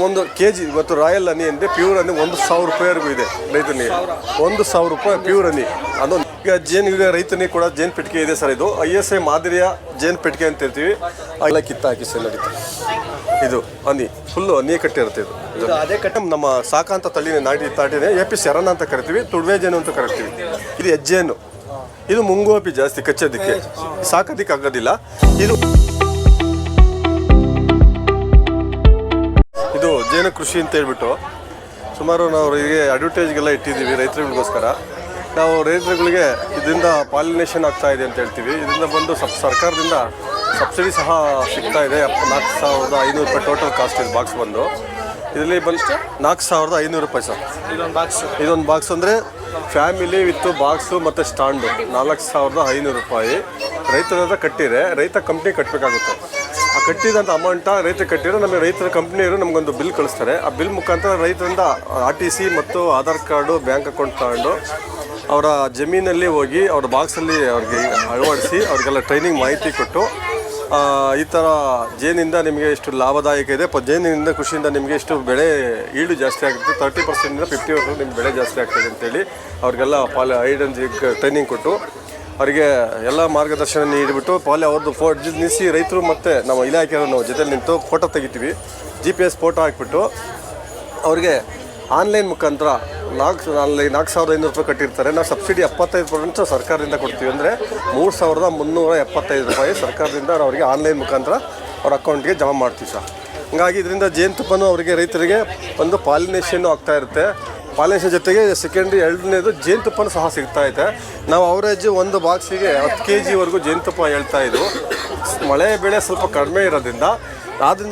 ಒಂದು ಕೆಜಿ ಇವತ್ತು ರಾಯಲ್ ಹನಿ ಅಂದರೆ ಪ್ಯೂರ್ ಹನಿ 1,000 ರೂಪಾಯಿವರೆಗೂ ಇದೆ ರೈತನಿಗೆ. 1,000 ರೂಪಾಯಿ ಪ್ಯೂರ್ ಹನಿ. ಅದೊಂದು ಈಗ ರೈತನಿಗೆ ಕೂಡ ಜೇನು ಪೆಟ್ಟಿಗೆ ಇದೆ ಸರ್. ಇದು ISI ಮಾದರಿಯ ಜೇನು ಪೆಟ್ಟಿಗೆ ಅಂತ ಹೇಳ್ತೀವಿ. ಎಲ್ಲ ಕಿತ್ತಾಕಿ ಸರ್ ನಡೀತದೆ. ಇದು ಹನಿ ಫುಲ್ಲು ಹನಿ ಕಟ್ಟಿರುತ್ತೆ. ಇದು ಅದೇ ಕಟ್ಟ ನಮ್ಮ ಸಾಕಾಂತ ತಳಿನೇ ತಾಟಿನೇ AP ಶರಣ ಅಂತ ಕರಿತೀವಿ, ತುಡುವೆ ಜೇನು ಅಂತ ಕರಿತೀವಿ. ಇದು ಹೆಜ್ಜೇನು, ಇದು ಮುಂಗೋಪಿ ಜಾಸ್ತಿ ಕಚ್ಚೋದಕ್ಕೆ, ಸಾಕೋದಕ್ಕೆ ಆಗೋದಿಲ್ಲ. ಇದು ಜೇನು ಕೃಷಿ ಅಂತ ಹೇಳ್ಬಿಟ್ಟು ಸುಮಾರು ನಾವು ಹೀಗೆ ಅಡ್ವರ್ಟೈಸ್ಗೆಲ್ಲ ಇಟ್ಟಿದ್ದೀವಿ ರೈತರುಗಳಿಗೋಸ್ಕರ. ನಾವು ರೈತರುಗಳಿಗೆ ಇದರಿಂದ ಪಾಲಿನೇಷನ್ ಆಗ್ತಾ ಇದೆ ಅಂತ ಹೇಳ್ತೀವಿ. ಇದರಿಂದ ಬಂದು ಸರ್ಕಾರದಿಂದ ಸಬ್ಸಿಡಿ ಸಹ ಸಿಗ್ತಾ ಇದೆ. 4,500 ರೂಪಾಯಿ ಟೋಟಲ್ ಕಾಸ್ಟ್ ಇದೆ ಬಾಕ್ಸ್ ಬಂದು. ಇದರಲ್ಲಿ ಬಂದು 4,500 ರೂಪಾಯಿ ಸರ್ ಇದೊಂದು ಬಾಕ್ಸ್ ಅಂದರೆ ಫ್ಯಾಮಿಲಿ ವಿತ್ ಬಾಕ್ಸು ಮತ್ತು ಸ್ಟ್ಯಾಂಡು 4,500 ರೂಪಾಯಿ. ರೈತರ ಹತ್ರ ಕಟ್ಟಿದರೆ ರೈತ ಕಂಪ್ನಿ ಕಟ್ಟಬೇಕಾಗುತ್ತೆ. ಆ ಕಟ್ಟಿದಂಥ ಅಮೌಂಟ ರೈತ ಕಟ್ಟಿರೋ ನಮಗೆ ರೈತರ ಕಂಪ್ನಿಯವರು ನಮಗೊಂದು ಬಿಲ್ ಕಳಿಸ್ತಾರೆ. ಆ ಬಿಲ್ ಮುಖಾಂತರ ರೈತರಿಂದ RTC ಮತ್ತು ಆಧಾರ್ ಕಾರ್ಡು, ಬ್ಯಾಂಕ್ ಅಕೌಂಟ್ ತಗೊಂಡು ಅವರ ಜಮೀನಲ್ಲಿ ಹೋಗಿ ಅವ್ರ ಬಾಕ್ಸಲ್ಲಿ ಅವ್ರಿಗೆ ಅಳವಡಿಸಿ ಅವ್ರಿಗೆಲ್ಲ ಟ್ರೈನಿಂಗ್ ಮಾಹಿತಿ ಕೊಟ್ಟು ಈ ಥರ ಜೇನಿಂದ ನಿಮಗೆ ಎಷ್ಟು ಲಾಭದಾಯಕ ಇದೆ, ಜೇನಿನಿಂದ ಕೃಷಿಯಿಂದ ನಿಮಗೆ ಎಷ್ಟು ಬೆಳೆ ಈಡು ಜಾಸ್ತಿ ಆಗುತ್ತೆ, 30%ಇಂದ 50% ನಿಮ್ಗೆ ಬೆಳೆ ಜಾಸ್ತಿ ಆಗ್ತದೆ ಅಂತೇಳಿ ಅವ್ರಿಗೆಲ್ಲ ಟ್ರೈನಿಂಗ್ ಕೊಟ್ಟು ಅವರಿಗೆ ಎಲ್ಲ ಮಾರ್ಗದರ್ಶನ ನೀಡಿಬಿಟ್ಟು ಅವ್ರದ್ದು ನಿಲ್ಲಿಸಿ ರೈತರು ಮತ್ತು ನಮ್ಮ ಇಲಾಖೆಯವರು ನಾವು ಜೊತೆ ನಿಂತು ಫೋಟೋ ತೆಗಿತೀವಿ. GPS ಫೋಟೋ ಹಾಕ್ಬಿಟ್ಟು ಅವ್ರಿಗೆ ಆನ್ಲೈನ್ ಮುಖಾಂತರ 4,500 ರೂಪಾಯಿ ಕಟ್ಟಿರ್ತಾರೆ. ನಾವು ಸಬ್ಸಿಡಿ 75% ಸರ್ಕಾರದಿಂದ ಕೊಡ್ತೀವಿ. ಅಂದರೆ 3,375 ರೂಪಾಯಿ ಸರ್ಕಾರದಿಂದ ಅವರಿಗೆ ಆನ್ಲೈನ್ ಮುಖಾಂತರ ಅವ್ರ ಅಕೌಂಟ್ಗೆ ಜಮಾ ಮಾಡ್ತೀವಿ ಸರ್. ಹಂಗಾಗಿ ಇದರಿಂದ ಜೇನುತುಪ್ಪನೂ ಅವರಿಗೆ ರೈತರಿಗೆ ಒಂದು ಪಾಲಿನೇಷನ್ನು ಆಗ್ತಾ ಇರುತ್ತೆ. ಪಾಲಿನೇಷನ್ ಜೊತೆಗೆ ಸೆಕೆಂಡ್ರಿ ಎರಡನೇದು ಜೇನುತುಪ್ಪನೂ ಸಹ ಸಿಗ್ತಾ ಇದೆ. ನಾವು ಅವರೇಜ್ ಒಂದು ಬಾಕ್ಸಿಗೆ 10 kgವರೆಗೂ ಜೇನುತುಪ್ಪ ಹೇಳ್ತಾ ಇದ್ವು. ಮಳೆ ಬೆಳೆ ಸ್ವಲ್ಪ ಕಡಿಮೆ ಇರೋದ್ರಿಂದ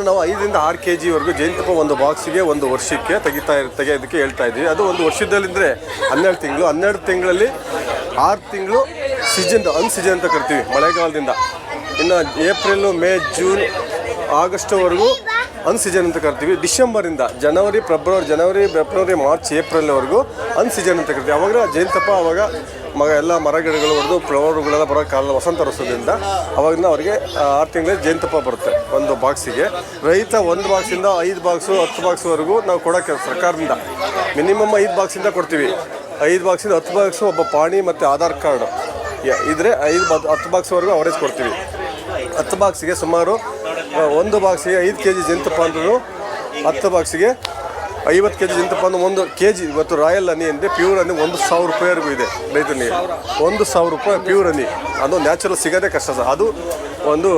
ನಾವು 5ರಿಂದ 6 kgವರೆಗೂ ಜೇನುತುಪ್ಪ ಒಂದು ಬಾಕ್ಸಿಗೆ ಒಂದು ವರ್ಷಕ್ಕೆ ತೆಗೆಯೋದಕ್ಕೆ ಹೇಳ್ತಾ ಇದ್ವಿ. ಅದು ಒಂದು ವರ್ಷದಲ್ಲಿಂದರೆ 12 ತಿಂಗಳು. 12 ತಿಂಗಳಲ್ಲಿ 6 ತಿಂಗಳು ಸೀಸನ್ ಅನ್ಸೀಸನ್ ಅಂತ ಕರಿತೀವಿ ಮಳೆಗಾಲದಿಂದ. ಇನ್ನು ಏಪ್ರಿಲ್, ಮೇ, ಜೂನ್, ಆಗಸ್ಟ್ವರೆಗೂ ಅನ್ಸೀಸನ್ ಅಂತ ಕರಿತೀವಿ. ಡಿಸೆಂಬರಿಂದ ಜನವರಿ, ಫೆಬ್ರವರಿ, ಮಾರ್ಚ್, ಏಪ್ರಿಲ್ವರೆಗೂ ಅನ್ಸೀಸನ್ ಅಂತ ಕರಿತೀವಿ. ಅವಾಗ ಜೇನುತುಪ್ಪ ಎಲ್ಲ ಮರಗಿಡಗಳು ಹೊಡೆದು ಫ್ಲವರ್ಗಳೆಲ್ಲ ಬರೋ ಕಾಲ ವಸಂತ ರಸದಿಂದ ಅವಾಗಿಂದ ಅವರಿಗೆ 6 ತಿಂಗಳ ಜೇನುತುಪ್ಪ ಬರುತ್ತೆ ಒಂದು ಬಾಕ್ಸಿಗೆ. ರೈತ 1 ಬಾಕ್ಸಿಂದ 5 ಬಾಕ್ಸು 10 ಬಾಕ್ಸ್ವರೆಗೂ ನಾವು ಕೊಡೋಕ್ಕೆ ಸರ್ಕಾರದಿಂದ ಮಿನಿಮಮ್ 5 ಬಾಕ್ಸಿಂದ ಕೊಡ್ತೀವಿ. 5 ಬಾಕ್ಸಿಂದ 10 ಬಾಕ್ಸು ಒಬ್ಬ ಪಾಣಿ ಮತ್ತು ಆಧಾರ್ ಕಾರ್ಡು ಇದ್ದರೆ 10 ಬಾಕ್ಸ್ವರೆಗೂ ಅವರೇಜ್ ಕೊಡ್ತೀವಿ. 10 ಬಾಕ್ಸಿಗೆ ಸುಮಾರು 1 ಬಾಕ್ಸಿಗೆ 5 kg ಜೇನುತುಪ್ಪ ಅಂದ್ರೂ 10 ಬಾಕ್ಸಿಗೆ 50 kg ಜೇನುತುಪ್ಪ ಅಂದ್ರೆ 1 kg ಇವತ್ತು ರಾಯಲ್ ಹನಿ ಅಂದರೆ ಪ್ಯೂರ್ ಹನಿ 1,000 ರೂಪಾಯಿವರೆಗೂ ಇದೆ ರೈತನಿಗೆ. 1,000 ರೂಪಾಯಿ ಪ್ಯೂರ್ ಹನಿ. ಅದು ನ್ಯಾಚುರಲ್ ಸಿಗೋದೇ ಕಷ್ಟ ಸರ್. ಅದು ಒಂದು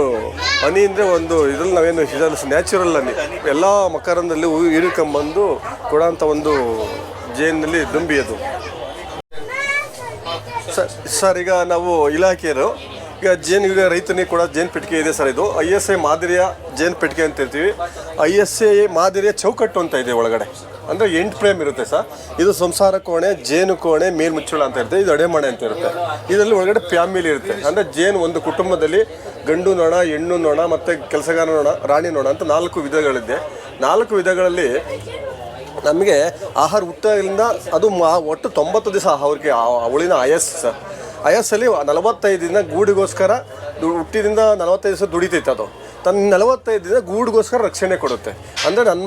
ಹನಿ ಅಂದರೆ ಒಂದು ಇದರಲ್ಲಿ ನಾವೇನು ನ್ಯಾಚುರಲ್ ಹನಿ ಎಲ್ಲ ಮಕರಂದಲ್ಲಿ ಹಿಡ್ಕೊಂಬಂದು ಕೊಡೋಂಥ ಒಂದು ಜೇನಿನಲ್ಲಿ ದುಂಬಿ ಅದು ಸರ್. ಈಗ ನಾವು ಇಲಾಖೆಯರು ಈಗ ರೈತನಿಗೆ ಕೂಡ ಜೇನು ಪೆಟ್ಟಿಗೆ ಇದೆ ಸರ್. ಇದು ISI ಮಾದರಿಯ ಜೇನು ಪೆಟ್ಟಿಗೆ ಅಂತ ಹೇಳ್ತೀವಿ. ISI ಮಾದರಿಯ ಚೌಕಟ್ಟು ಅಂತ ಇದೆ ಒಳಗಡೆ. ಅಂದರೆ 8 ಫ್ರೇಮ್ ಇರುತ್ತೆ ಸರ್. ಇದು ಸಂಸಾರ ಕೋಣೆ, ಜೇನು ಕೋಣೆ, ಮೇಲ್ಮುಚ್ಚಳ ಅಂತ ಇರುತ್ತೆ. ಇದು ಅಡೆಮಣೆ ಅಂತ ಇರುತ್ತೆ. ಇದರಲ್ಲಿ ಒಳಗಡೆ ಫ್ಯಾಮಿಲಿ ಇರುತ್ತೆ. ಅಂದರೆ ಜೇನು ಒಂದು ಕುಟುಂಬದಲ್ಲಿ ಗಂಡು ನೊಣ, ಹೆಣ್ಣು ನೊಣ ಮತ್ತು ಕೆಲಸಗಾರ ನೊಣ, ರಾಣಿ ನೊಣ ಅಂತ 4 ವಿಧಗಳಿದೆ. 4 ವಿಧಗಳಲ್ಲಿ ನಮಗೆ ಆಹಾರ ಹುಟ್ಟದಿಂದ ಅದು ಒಟ್ಟು 90 ದಿವಸ ಅವ್ರಿಗೆ ಅವಳಿನ ಸರ್. ISಲ್ಲಿ 45 ದಿನ ಗೂಡಿಗೋಸ್ಕರ ಹುಟ್ಟಿದಿಂದ 45 ದಿವಸ ದುಡಿತೈತೆ. ಅದು ತನ್ನ 45 ದಿನ ಗೂಡಿಗೋಸ್ಕರ ರಕ್ಷಣೆ ಕೊಡುತ್ತೆ. ಅಂದರೆ ನಂದು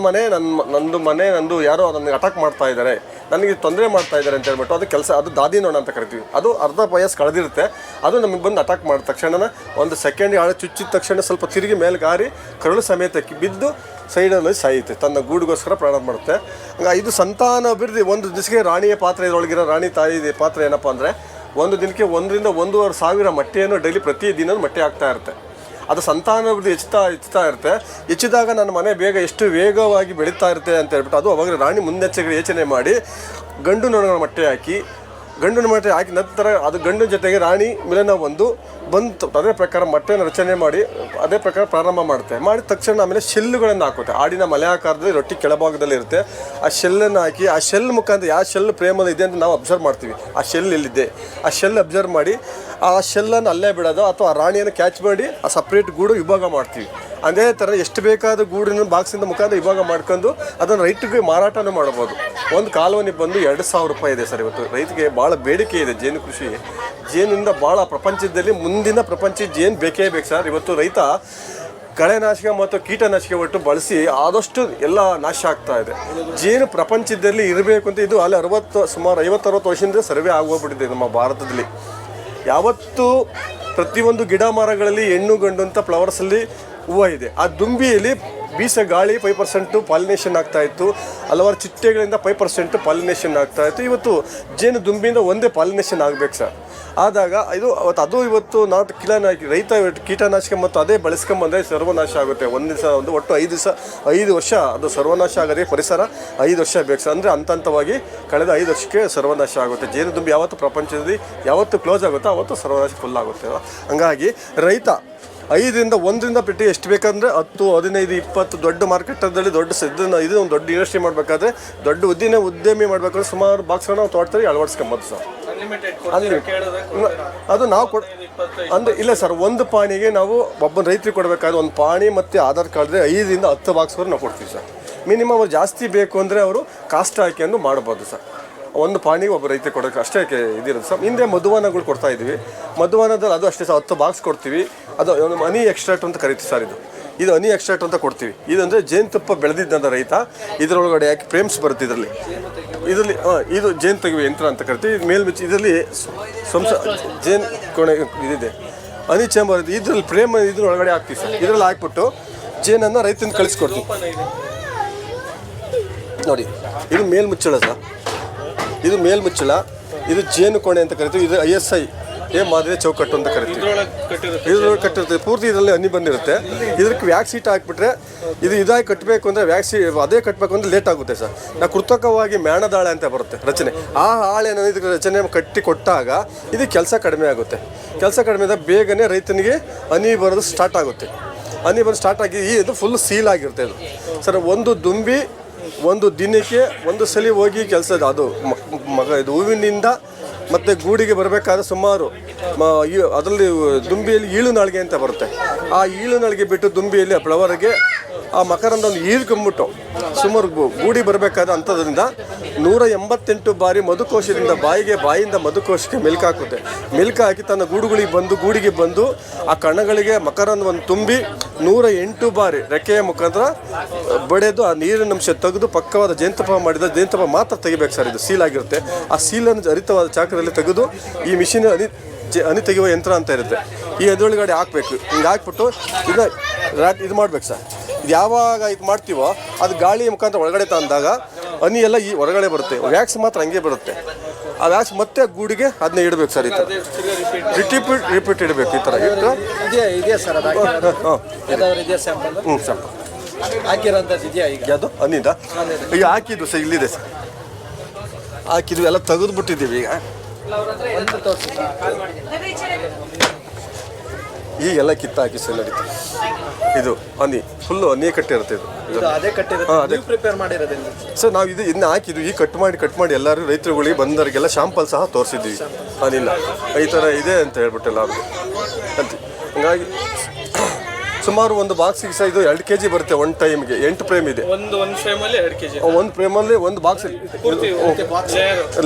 ಮನೆ ನಂದು ಯಾರೋ ನನಗೆ ಅಟ್ಯಾಕ್ ಮಾಡ್ತಾ ಇದ್ದಾರೆ, ನನಗೆ ತೊಂದರೆ ಮಾಡ್ತಾ ಇದ್ದಾರೆ ಅಂತ ಹೇಳ್ಬಿಟ್ಟು ಅದು ದಾದಿ ನೊಣ ಅಂತ ಕರಿತೀವಿ. ಅದು ಅರ್ಧ ವಯಸ್ಸು ಕಳೆದಿರುತ್ತೆ. ಅದು ನಮಗೆ ಬಂದು ಅಟ್ಯಾಕ್ ಮಾಡಿದ ತಕ್ಷಣ 1 ಸೆಕೆಂಡ್ ಚುಚ್ಚಿದ ತಕ್ಷಣ ಸ್ವಲ್ಪ ತಿರುಗಿ ಮೇಲೆ ಗಾರಿ ಕರುಳು ಸಮೇತಕ್ಕೆ ಬಿದ್ದು ಸೈಡಲ್ಲಿ ಸಾಯುತ್ತೆ. ತನ್ನ ಗೂಡಿಗೋಸ್ಕರ ಪ್ರಾಣ ಮಾಡುತ್ತೆ. ಇದು ಸಂತಾನ ಅಭಿವೃದ್ಧಿ. ಒಂದು ದಿವಸಕ್ಕೆ ರಾಣಿಯ ಪಾತ್ರ, ಇದರೊಳಗಿರೋ ರಾಣಿ ತಾಯಿ ಪಾತ್ರ ಏನಪ್ಪ ಅಂದರೆ ಒಂದು ದಿನಕ್ಕೆ 1ರಿಂದ 1,500 ಮೊಟ್ಟೆಯನ್ನು ಡೈಲಿ ಪ್ರತಿದಿನ ಮೊಟ್ಟೆ ಆಗ್ತಾ ಇರುತ್ತೆ. ಅದು ಸಂತಾನಾಭಿವೃದ್ಧಿ ಹೆಚ್ಚುತ್ತಾ ಇರುತ್ತೆ. ಹೆಚ್ಚಿದಾಗ ನನ್ನ ಮನೆ ಎಷ್ಟು ವೇಗವಾಗಿ ಬೆಳೀತಾ ಇರುತ್ತೆ ಅಂತ ಹೇಳ್ಬಿಟ್ಟು ಅದು ಅವಾಗ ರಾಣಿ ಮುನ್ನೆಚ್ಚರಿಕೆ ಯೋಚನೆ ಮಾಡಿ ಗಂಡು ನೊಣಗಳ ಮೊಟ್ಟೆ ಹಾಕಿ ನಂತರ ಅದು ಗಂಡಿನ ಜೊತೆಗೆ ರಾಣಿ ಮಿಲನ ಬಂತು ಅದೇ ಪ್ರಕಾರ ಮೊಟ್ಟೆಯನ್ನು ರಚನೆ ಮಾಡಿ ಅದೇ ಪ್ರಕಾರ ಪ್ರಾರಂಭ ಮಾಡಿದ ತಕ್ಷಣ ಆಮೇಲೆ ಶೆಲ್ಲುಗಳನ್ನು ಹಾಕುತ್ತೆ. ಆಡಿನ ಮಲೆ ಆಕಾರದಲ್ಲಿ ರೊಟ್ಟಿ ಕೆಳಭಾಗದಲ್ಲಿ ಇರುತ್ತೆ. ಆ ಶೆಲ್ಲನ್ನು ಹಾಕಿ ಆ ಶೆಲ್ ಮುಖಾಂತರ ಯಾವ ಶೆಲ್ ಪ್ರೇಮದ ಇದೆ ಅಂತ ನಾವು ಅಬ್ಸರ್ವ್ ಮಾಡ್ತೀವಿ. ಆ ಶೆಲ್ ಎಲ್ಲಿದೆ ಆ ಶೆಲ್ ಅಬ್ಸರ್ವ್ ಮಾಡಿ ಆ ಶೆಲ್ಲನ್ನು ಅಲ್ಲೇ ಬಿಡೋದು ಅಥವಾ ಆ ರಾಣಿಯನ್ನು ಕ್ಯಾಚ್ ಮಾಡಿ ಆ ಸಪ್ರೇಟ್ ಗೂಡು ವಿಭಾಗ ಮಾಡ್ತೀವಿ. ಅದೇ ಥರ ಎಷ್ಟು ಬೇಕಾದ ಗೂಡಿನ ಬಾಕ್ಸಿಂದ ಮುಖಾಂತರ ವಿಭಾಗ ಮಾಡ್ಕೊಂಡು ಅದನ್ನು ರೈತರಿಗೆ ಮಾರಾಟನೂ ಮಾಡ್ಬೋದು. ಒಂದು ಕಾಲುವನಿಗೆ ಬಂದು 2,000 ರೂಪಾಯಿ ಇದೆ ಸರ್. ಇವತ್ತು ರೈತರಿಗೆ ಭಾಳ ಬೇಡಿಕೆ ಇದೆ ಜೇನು ಕೃಷಿ. ಜೇನಿಂದ ಭಾಳ ಪ್ರಪಂಚದಲ್ಲಿ ಮುಂದಿನ ಪ್ರಪಂಚ ಜೇನು ಬೇಕೇ ಬೇಕು ಸರ್. ಇವತ್ತು ರೈತ ಕಳೆನಾಶಕ ಮತ್ತು ಕೀಟನಾಶಕ ಒಟ್ಟು ಬಳಸಿ ಆದಷ್ಟು ಎಲ್ಲ ನಾಶ ಆಗ್ತಾ ಇದೆ. ಜೇನು ಪ್ರಪಂಚದಲ್ಲಿ ಇರಬೇಕು ಅಂತ ಇದು ಅಲ್ಲಿ ಸುಮಾರು 50-60 ವರ್ಷದಿಂದ ಸರ್ವೆ ಆಗೋಗ್ಬಿಟ್ಟಿದೆ ನಮ್ಮ ಭಾರತದಲ್ಲಿ. ಯಾವತ್ತೂ ಪ್ರತಿಯೊಂದು ಗಿಡ ಮರಗಳಲ್ಲಿ ಹೆಣ್ಣು ಗಂಡು ಅಂತ ಫ್ಲವರ್ಸಲ್ಲಿ ಹೂವು ಇದೆ. ಆ ದುಂಬಿಯಲ್ಲಿ ಬೀಸ ಗಾಳಿ 5% ಪಾಲಿನೇಷನ್ ಆಗ್ತಾಯಿತ್ತು. ಹಲವಾರು ಚಿಟ್ಟೆಗಳಿಂದ 5% ಪಾಲಿನೇಷನ್ ಆಗ್ತಾಯಿತ್ತು. ಇವತ್ತು ಜೇನು ದುಂಬಿಯಿಂದ ಒಂದೇ ಪಾಲಿನೇಷನ್ ಆಗಬೇಕು ಸರ್. ಆದಾಗ ಅದು ಇವತ್ತು ನಾವು ರೈತ ಕೀಟನಾಶಕ ಮತ್ತು ಅದೇ ಬಳಸ್ಕೊಂಬಂದರೆ ಸರ್ವನಾಶ ಆಗುತ್ತೆ. ಒಂದು ದಿವಸ ಒಟ್ಟು 5 ವರ್ಷ ಅದು ಸರ್ವನಾಶ ಆಗೋದೇ ಪರಿಸರ 5 ವರ್ಷ ಬೇಕು ಸರ್. ಅಂದರೆ ಹಂತವಾಗಿ ಕಳೆದ 5 ವರ್ಷಕ್ಕೆ ಸರ್ವನಾಶ ಆಗುತ್ತೆ. ಜೇನುದುಂಬಿ ಯಾವತ್ತು ಪ್ರಪಂಚದಲ್ಲಿ ಯಾವತ್ತು ಕ್ಲೋಸ್ ಆಗುತ್ತೋ ಆವತ್ತು ಸರ್ವನಾಶ ಫುಲ್ ಆಗುತ್ತೆ. ಹಂಗಾಗಿ ರೈತ 1ರಿಂದ ಬಿಟ್ಟು ಎಷ್ಟು ಬೇಕಂದರೆ 10, 15, 20 ದೊಡ್ಡ ಮಾರ್ಕೆಟಲ್ಲಿ ಇದು ಒಂದು ದೊಡ್ಡ ಇಂಡಸ್ಟ್ರಿ ಮಾಡಬೇಕಾದ್ರೆ ದೊಡ್ಡ ಉದ್ಯಮಿ ಮಾಡಬೇಕಾದ್ರೆ ಸುಮಾರು ಬಾಕ್ಸ್ಗಳನ್ನ ನಾವು ತೋಟದಲ್ಲಿ ಅಳವಡಿಸ್ಕೊಂಬೋದು ಸರ್. ಅದು ನಾವು ಅಂದರೆ ಇಲ್ಲ ಸರ್, ಒಂದು ಪಾಣಿಗೆ ನಾವು ಒಬ್ಬ ರೈತರಿಗೆ ಕೊಡಬೇಕಾದ್ರೆ ಒಂದು ಪಾಣಿ ಮತ್ತು ಆಧಾರ್ ಕಾರ್ಡ್ರೆ 5ರಿಂದ 10 ಬಾಕ್ಸ್ವರೆಗೆ ನಾವು ಕೊಡ್ತೀವಿ ಸರ್. ಮಿನಿಮಮ್ ಅವ್ರು ಜಾಸ್ತಿ ಬೇಕು ಅಂದರೆ ಅವರು ಕಾಸ್ಟ್ ಹಾಕಿಕೊಂಡು ಮಾಡ್ಬೋದು ಸರ್. ಒಂದು ಪಾಣಿಗೆ ಒಬ್ಬ ರೈತ ಕೊಡೋಕ್ಕೆ ಅಷ್ಟೇ ಇದಿರುತ್ತೆ ಸರ್. ಹಿಂದೆ ಮಧುವನಗಳು ಕೊಡ್ತಾ ಇದ್ವಿ. ಮಧುವನದಲ್ಲಿ ಅದು ಅಷ್ಟೇ ಸರ್, 10 ಬಾಕ್ಸ್ ಕೊಡ್ತೀವಿ. ಅದು ಒಂದು ಹನಿ ಎಕ್ಸ್ಟ್ರಾಕ್ಟ್ ಅಂತ ಕರಿತೀವಿ ಸರ್. ಇದು ಹನಿ ಎಕ್ಸ್ಟ್ರಾಕ್ಟ್ ಅಂತ ಕೊಡ್ತೀವಿ. ಇದಂದರೆ ಜೇನುತುಪ್ಪ ಬೆಳೆದಿದ್ದಂಥ ರೈತ ಇದರೊಳಗಡೆ ಯಾಕೆ ಫ್ರೇಮ್ಸ್ ಬರುತ್ತೆ ಇದರಲ್ಲಿ ಇದು ಜೇನು ತೆಗೆಯುವ ಯಂತ್ರ ಅಂತ ಕರಿತೀವಿ. ಇದು ಮೇಲ್ಮುಚ್ಚಿ ಇದರಲ್ಲಿ ಜೇನು ಕೊನೆ ಇದಿದೆ, ಹನಿ ಚೇಂಬರ್ ಇದೆ. ಇದರಲ್ಲಿ ಫ್ರೇಮ್ ಇದ್ರೊಳಗಡೆ ಹಾಕ್ತೀವಿ ಸರ್. ಇದರಲ್ಲಿ ಹಾಕ್ಬಿಟ್ಟು ಜೇನನ್ನು ರೈತನ ಕಳಿಸ್ಕೊಡ್ತೀವಿ ನೋಡಿ. ಇದು ಮೇಲ್ಮುಚ್ಚಳ ಸರ್, ಇದು ಮೇಲ್ಮುಚ್ಚಳ, ಇದು ಜೇನು ಕೋಣೆ ಅಂತ ಕರಿತೀವಿ. ಇದು ISI ಮಾದರಿ ಚೌಕಟ್ಟು ಅಂತ ಕರಿತೀವಿ. ಇದ್ರೊಳಗೆ ಕಟ್ಟಿರ್ತದೆ ಪೂರ್ತಿ, ಇದರಲ್ಲಿ ಹನಿ ಬಂದಿರುತ್ತೆ. ಇದಕ್ಕೆ ವ್ಯಾಕ್ಸ್ ಹೀಟ್ ಹಾಕ್ಬಿಟ್ರೆ ಇದಾಗಿ ಕಟ್ಟಬೇಕು ಅಂದರೆ ಅದೇ ಕಟ್ಟಬೇಕು ಅಂದರೆ ಲೇಟ್ ಆಗುತ್ತೆ ಸರ್. ನಾವು ಕೃತಕವಾಗಿ ಮೇಣದಾಳೆ ಅಂತ ಬರುತ್ತೆ ರಚನೆ. ಆ ಹಾಳೆನ ಇದಕ್ಕೆ ರಚನೆ ಕಟ್ಟಿ ಕೊಟ್ಟಾಗ ಇದು ಕೆಲಸ ಕಡಿಮೆ ಆಗುತ್ತೆ. ಕೆಲಸ ಕಡಿಮೆ ಆದಾಗ ಬೇಗನೆ ರೈತನಿಗೆ ಹನಿ ಬರೋದು ಸ್ಟಾರ್ಟ್ ಆಗುತ್ತೆ. ಹನಿ ಬರೋದು ಸ್ಟಾರ್ಟ್ ಆಗಿ ಇದು ಫುಲ್ ಸೀಲ್ ಆಗಿರುತ್ತೆ ಇದು ಸರ್. ಒಂದು ದುಂಬಿ ಒಂದು ದಿನಕ್ಕೆ ಒಂದು ಸಲ ಹೋಗಿ ಕೆಲಸ ಅದು ಇದು ಹೂವಿನಿಂದ ಮತ್ತು ಗೂಡಿಗೆ ಬರಬೇಕಾದ್ರೆ ಸುಮಾರು ಅದರಲ್ಲಿ ದುಂಬಿಯಲ್ಲಿ ಈಳುನಾಳಿಗೆ ಅಂತ ಬರುತ್ತೆ. ಆ ಈಳುನಾಳಿಗೆ ಬಿಟ್ಟು ದುಂಬಿಯಲ್ಲಿ ಫ್ಲವರ್ಗೆ ಆ ಮಕರಂದ ಒಂದು ಹೀರ್ಕೊಂಬಿಟ್ಟು ಸುಮಾರು ಗೂಡಿ ಬರಬೇಕಾದ ಅಂಥದ್ರಿಂದ 188 ಬಾರಿ ಮಧುಕೋಶದಿಂದ ಬಾಯಿಂದ ಮಧುಕೋಶಕ್ಕೆ ಮೆಲ್ಕು ಹಾಕುತ್ತೆ. ಮೆಲ್ಕು ಹಾಕಿ ತನ್ನ ಗೂಡಿಗೆ ಬಂದು ಆ ಕಣಗಳಿಗೆ ಮಕರಂದವನ್ನು ತುಂಬಿ 108 ಬಾರಿ ರೆಕ್ಕೆಯ ಮುಖಾಂತರ ಬಡಿದು ಆ ನೀರಿನ ಅಂಶ ತೆಗೆದು ಪಕ್ಕವಾದ ಜೇನುತುಪ್ಪ ಮಾಡಿದ ಜೇನುತುಪ್ಪ ಮಾತ್ರ ತೆಗಿಬೇಕು ಸರ್. ಇದು ಸೀಲ್ ಆಗಿರುತ್ತೆ. ಆ ಸೀಲನ್ನು ಹರಿತವಾದ ಚಾಕದಲ್ಲಿ ತೆಗೆದು ಈ ಮಿಷಿನ್ ಹನಿ ತೆಗೆಯುವ ಯಂತ್ರ ಅಂತ ಇರುತ್ತೆ. ಈ ಎದುರುಗಡೆ ಹಾಕಬೇಕು. ಹಿಂಗೆ ಹಾಕ್ಬಿಟ್ಟು ಇದು ಮಾಡ್ಬೇಕು ಸರ್. ಇದು ಯಾವಾಗ ಇದು ಮಾಡ್ತೀವೋ ಅದು ಗಾಳಿಯ ಮುಖಾಂತರ ಒಳಗಡೆ ತಂದಾಗ ಹನಿ ಎಲ್ಲ ಈ ಹೊರಗಡೆ ಬರುತ್ತೆ. ವ್ಯಾಕ್ಸ್ ಮಾತ್ರ ಹಂಗೆ ಬರುತ್ತೆ. ಆ ವ್ಯಾಕ್ಸ್ ಮತ್ತೆ ಗೂಡಿಗೆ ಅದನ್ನ ಇಡಬೇಕು ಸರ್. ಈ ಥರ ರಿಪೀಟ್ ಇಡಬೇಕು. ಈ ಥರ ಇಟ್ಟು ಸ್ಯಾಂಪಲ್ ಯಾವುದು ಹನಿದ ಈಗ ಹಾಕಿದ್ದು ಸರ್. ಇಲ್ಲಿದೆ ಸರ್, ಹಾಕಿದ್ವಿ ಎಲ್ಲ ತೆಗೆದುಬಿಟ್ಟಿದ್ದೀವಿ. ಈಗೆಲ್ಲ ಕಿತ್ತಾಕಿ ಸರ್ ನಡೀತು. ಇದು ಹನಿ ಫುಲ್ಲು ಹನಿ ಕಟ್ಟಿರುತ್ತೆ. ಸರ್ ನಾವು ಇದನ್ನ ಹಾಕಿದ್ವಿ. ಈ ಕಟ್ ಮಾಡಿ ಎಲ್ಲರೂ ರೈತರುಗಳಿಗೆ ಬಂದವರಿಗೆಲ್ಲ ಶಾಂಪಲ್ ಸಹ ತೋರಿಸಿದ್ವಿ. ಅದಿಲ್ಲ ಈ ಥರ ಇದೆ ಅಂತ ಹೇಳ್ಬಿಟ್ಟು ಎಲ್ಲರಿಗೂ ಅಂತ. ಹಂಗಾಗಿ ಸುಮಾರು ಒಂದು ಬಾಕ್ಸಿಗೆ ಸಹ ಇದು 2 kg ಬರುತ್ತೆ. ಒಂದು ಟೈಮ್ಗೆ 8 ಫ್ರೇಮ್ ಇದೆ. ಒಂದು ಫ್ರೇಮಲ್ಲಿ ಒಂದು ಬಾಕ್ಸ್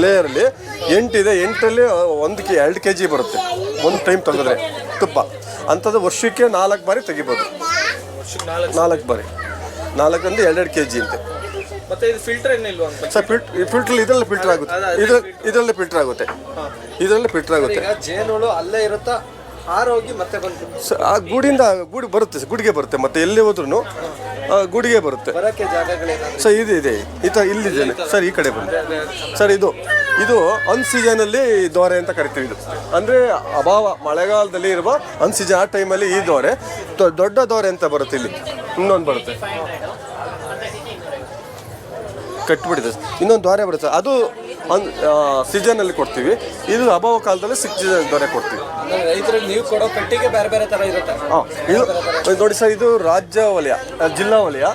ಲೇಯರಲ್ಲಿ 8 ಇದೆ. 8ರಲ್ಲಿ 2 kg ಬರುತ್ತೆ ಒಂದು ಟೈಮ್ ತೆಗೆದ್ರೆ ತುಪ್ಪ. ಅಂಥದ್ದು ವರ್ಷಕ್ಕೆ 4 ಬಾರಿ ತೆಗಿಬೋದು. 4 ಬಾರಿ 4 ಅಂದರೆ 2 kg ಅಂತೆ. ಸರ್ ಫಿಲ್ಟರ್ ಇದರಲ್ಲಿ ಫಿಲ್ಟರ್ ಆಗುತ್ತೆ. ಇದರಲ್ಲಿ ಫಿಲ್ಟರ್ ಆಗುತ್ತೆ. ಜೇನುಳು ಅಲ್ಲೇ ಇರುತ್ತಾ ಆರೋಗಿ ಮತ್ತೆ ಆ ಗೂಡಿಗೆ ಬರುತ್ತೆ ಮತ್ತೆ ಎಲ್ಲಿ ಹೋದ್ರೂ ಗೂಡಿಗೆ ಬರುತ್ತೆ ಸರ್. ಇದೆ ಈ ಥರ ಇಲ್ಲಿದೆ ಸರ್. ಈ ಕಡೆ ಬನ್ನಿ ಸರ್. ಇದು ಅನ್ಸೀಸನಲ್ಲಿ ದೋರೆ ಅಂತ ಕರಿತೀವಿ. ಇದು ಅಂದರೆ ಮಳೆಗಾಲದಲ್ಲಿ ಇರುವ ಅನ್ಸೀಸನ್. ಆ ಟೈಮಲ್ಲಿ ಈ ದೋರೆ ದೊಡ್ಡ ದೋರೆ ಅಂತ ಬರುತ್ತೆ. ಇಲ್ಲಿ ಇನ್ನೊಂದು ಬರುತ್ತೆ ಕಟ್ಬಿಟ್ಟಿದೆ. ಇನ್ನೊಂದು ದೋರೆ ಬರುತ್ತೆ. ಅದು ಸೀಸನಲ್ಲಿ ಕೊಡ್ತೀವಿ. ಇದು ಅಭಾವ ಕಾಲದಲ್ಲಿ ಸೀಸನ್ ದೊರೆ ಕೊಡ್ತೀವಿ. ನೀವು ಕೊಡೋ ಪೆಟ್ಟಿಗೆ ಬೇರೆ ಬೇರೆ ಥರ ಇರುತ್ತೆ. ಇದು ನೋಡಿ ಸರ್, ಇದು ರಾಜ್ಯ ವಲಯ, ಜಿಲ್ಲಾ ವಲಯ,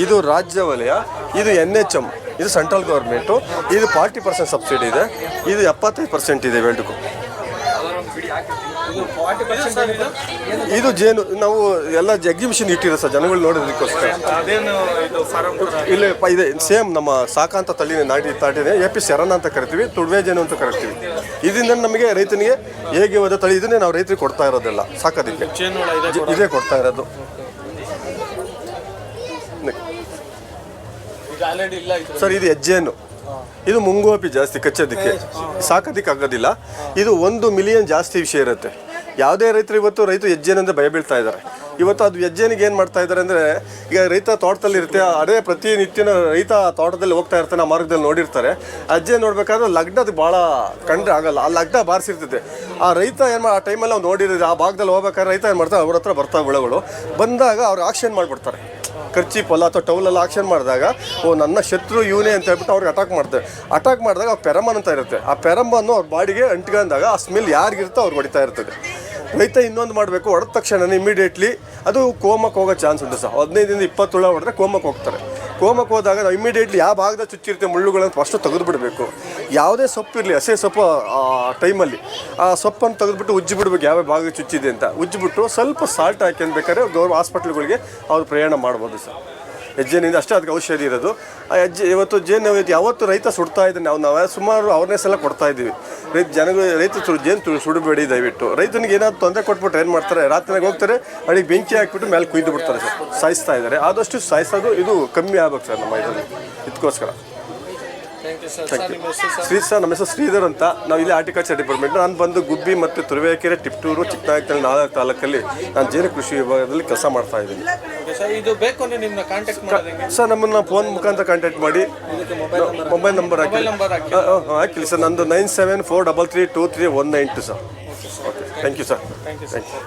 ಇದು ರಾಜ್ಯ ವಲಯ, ಇದು NHM, ಇದು ಸೆಂಟ್ರಲ್ ಗೌರ್ಮೆಂಟು. ಇದು 40% ಸಬ್ಸಿಡಿ ಇದೆ. ಇದು 75% ಇದೆ ವೆಲ್ಡ್ಗೂ. ಇದು ಜೇನು ನಾವು ಎಲ್ಲ ಎಕ್ಸಿಬಿಷನ್ ಇಟ್ಟಿರೋ ಸರ್, ಜನಗಳು ನೋಡೋದಕ್ಕೋಸ್ಕರ. ಇಲ್ಲ ಇದೆ ಸೇಮ್ ನಮ್ಮ ಸಾಕಾಂತ ತಳಿನೇ ತಾಟಿನೇ AP ಶರಣ ಅಂತ ಕರಿತೀವಿ, ತುಡುವೆ ಜೇನು ಅಂತ ಕರಿತೀವಿ. ಇದರಿಂದ ನಮಗೆ ರೈತನಿಗೆ ಹೇಗೆ ಹೋದ ತಳಿ ಇದನ್ನೇ ನಾವು ರೈತರಿಗೆ ಕೊಡ್ತಾ ಇರೋದೆಲ್ಲ ಸಾಕೋದಕ್ಕೆ ಇದೇ ಕೊಡ್ತಾ ಇರೋದು. ಆಲ್ರೆಡಿ ಇಲ್ಲ ಇದು. ಸರ್ ಇದು ಹೆಜ್ಜೆಯನ್ನು, ಇದು ಮುಂಗೋಪಿ ಜಾಸ್ತಿ ಕಚ್ಚೋದಕ್ಕೆ, ಸಾಕೋದಕ್ಕೆ ಆಗೋದಿಲ್ಲ. ಇದು 1 ಮಿಲಿಯನ್ ಜಾಸ್ತಿ ವಿಷಯ ಇರುತ್ತೆ. ಯಾವುದೇ ರೈತರು ಇವತ್ತು ಹೆಜ್ಜೆನಿಂದ ಭಯ ಬೀಳ್ತಾ ಇದ್ದಾರೆ. ಇವತ್ತು ಅದು ಹೆಜ್ಜೆನಿಗೆ ಏನು ಮಾಡ್ತಾ ಇದ್ದಾರೆ ಅಂದರೆ, ಈಗ ರೈತ ತೋಟದಲ್ಲಿ ಇರುತ್ತೆ, ಅದೇ ಪ್ರತಿನಿತ್ಯನ ರೈತ ತೋಟದಲ್ಲಿ ಹೋಗ್ತಾ ಇರ್ತಾನೆ, ಆ ಮಾರ್ಗದಲ್ಲಿ ನೋಡಿರ್ತಾರೆ. ಹೆಜ್ಜೆ ನೋಡ್ಬೇಕಾದ್ರೆ ಲಗ್ನದ ಭಾಳ ಕಂಡ್ರೆ ಆಗಲ್ಲ, ಆ ಲಗ್ನ ಬಾರಿಸಿರ್ತದೆ. ಆ ರೈತ ಏನು ಆ ಟೈಮಲ್ಲಿ ಅವ್ನು ನೋಡಿರೋದು, ಆ ಭಾಗದಲ್ಲಿ ಹೋಗ್ಬೇಕಾದ್ರೆ ರೈತ ಏನು ಮಾಡ್ತಾರೆ, ಅವ್ರ ಹತ್ರ ಬರ್ತಾವೆ ಹುಳಗಳು. ಬಂದಾಗ ಅವ್ರು ಆಕ್ಷನ್ ಮಾಡಿಬಿಡ್ತಾರೆ, ಖರ್ಚಿ ಪೊಲ ಅಥವಾ ಟೌಲೆಲ್ಲ ಆಕ್ಷನ್ ಮಾಡಿದಾಗ, ಓ ನನ್ನ ಶತ್ರು ಇವನೇ ಅಂತ ಹೇಳ್ಬಿಟ್ಟು ಅವ್ರಿಗೆ ಅಟ್ಯಾಕ್ ಮಾಡ್ತಾರೆ. ಅಟ್ಯಾಕ್ ಮಾಡಿದಾಗ ಅವ್ರು ಪೆರಮನ್ ಅಂತ ಇರುತ್ತೆ, ಆ ಪೆರಂಬನ್ನು ಅವ್ರ ಬಾಡಿಗೆ ಅಂಟ್ಕೊಂಡಾಗ ಆ ಸ್ಮೆಲ್ ಯಾರಿಗಿರುತ್ತೋ ಅವ್ರಿಗೆ ಹೊಡಿತಾ ಇರ್ತದೆ. ರೈತ ಇನ್ನೊಂದು ಮಾಡಬೇಕು, ಹೊಡೆದ ತಕ್ಷಣ ಇಮಿಡಿಯೇಟ್ಲಿ ಅದು ಕೋಮಕ್ಕೆ ಹೋಗೋ ಚಾನ್ಸ್ ಉಂಟು ಸರ್. 15ರಿಂದ 20 ಹುಳ ಹೊಡೆದ್ರೆ ಕೋಮಕ್ಕೆ ಹೋಗ್ತಾರೆ. ಕೋಮಕ್ಕೆ ಹೋದಾಗ ನಾವು ಇಮಿಡಿಯೇಟ್ಲಿ ಯಾವ ಭಾಗದ ಚುಚ್ಚಿರುತ್ತೆ ಮುಳ್ಳುಗಳನ್ನು ಫಸ್ಟು ತೆಗೆದುಬಿಡಬೇಕು. ಯಾವುದೇ ಸೊಪ್ಪು ಇರಲಿ, ಹಸೆ ಸೊಪ್ಪು ಆ ಟೈಮಲ್ಲಿ ಆ ಸೊಪ್ಪನ್ನು ತೆಗೆದುಬಿಟ್ಟು ಉಜ್ಜಿಬಿಡ್ಬೇಕು, ಯಾವ ಭಾಗ ಚುಚ್ಚಿದೆ ಅಂತ ಉಜ್ಜಿಬಿಟ್ಟು ಸ್ವಲ್ಪ ಸಾಲ್ಟ್ ಹಾಕ್ಯನ್ಬೇಕಾದ್ರೆ ಹಾಸ್ಪಿಟ್ಲ್ಗಳಿಗೆ ಅವ್ರು ಪ್ರಯಾಣ ಮಾಡ್ಬೋದು ಸರ್. ಹೆಜ್ಜೆನಿಂದ ಅಷ್ಟೇ ಅದಕ್ಕೆ ಔಷಧಿ ಇರೋದು. ಆ ಹೆಜ್ಜೆ ಇವತ್ತು ಜೇನು ಯಾವತ್ತು ರೈತ ಸುಡ್ತಾ ಇದ್ದಾನೆ, ನಾವು ಸುಮಾರು ಅವೇರ್ನೆಸ್ ಎಲ್ಲ ಕೊಡ್ತಾ ಇದ್ದೀವಿ. ರೈತ ಜೇನು ಸುಡಬೇಡಿ ದಯವಿಟ್ಟು. ರೈತನಿಗೆ ಏನಾದ್ರು ತೊಂದರೆ ಕೊಟ್ಬಿಟ್ರೆ ಏನು ಮಾಡ್ತಾರೆ, ರಾತ್ರಿನಾಗ ಹೋಗ್ತಾರೆ, ಅಡಿಗೆ ಬೆಂಕಿ ಹಾಕ್ಬಿಟ್ಟು ಮೇಲೆ ಕುಯ್ದು ಬಿಡ್ತಾರೆ ಸರ್, ಸಾಯಿಸ್ತಾ ಇದ್ದಾರೆ. ಆದಷ್ಟು ಸಾಯಿಸೋದು ಇದು ಕಮ್ಮಿ ಆಗ್ಬೇಕು ಸರ್ ನಮ್ಮ ಇದರಲ್ಲಿ. ಇದಕ್ಕೋಸ್ಕರ ನಮ್ಮ ಹೆಸರು ಶ್ರೀಧರ್ ಅಂತ. ನಾವು ಇಲ್ಲಿ ಹಾರ್ಟಿಕಲ್ಚರ್ ಡಿಪಾರ್ಟ್ಮೆಂಟ್. ನಾನು ಬಂದು ಗುಬ್ಬಿ ಮತ್ತು ತುರುವೇಕೆರೆ, ಟಿಪ್ಟೂರು, ಚಿಕ್ಕನಾಯಕನಹಳ್ಳಿ 4 ತಾಲೂಕಲ್ಲಿ ನಾನು ಜೇನು ಕೃಷಿ ವಿಭಾಗದಲ್ಲಿ ಕೆಲಸ ಮಾಡ್ತಾ ಇದ್ದೀನಿ ಸರ್. ನಮ್ಮನ್ನು ಫೋನ್ ಮುಖಾಂತರ ಕಾಂಟ್ಯಾಕ್ಟ್ ಮಾಡಿ, ಮೊಬೈಲ್ ನಂಬರ್ ಹಾಕಿಲ್ಲ ಸರ್. ನಂದು 9743332192 sir. Okay, thank you sir. Thank you.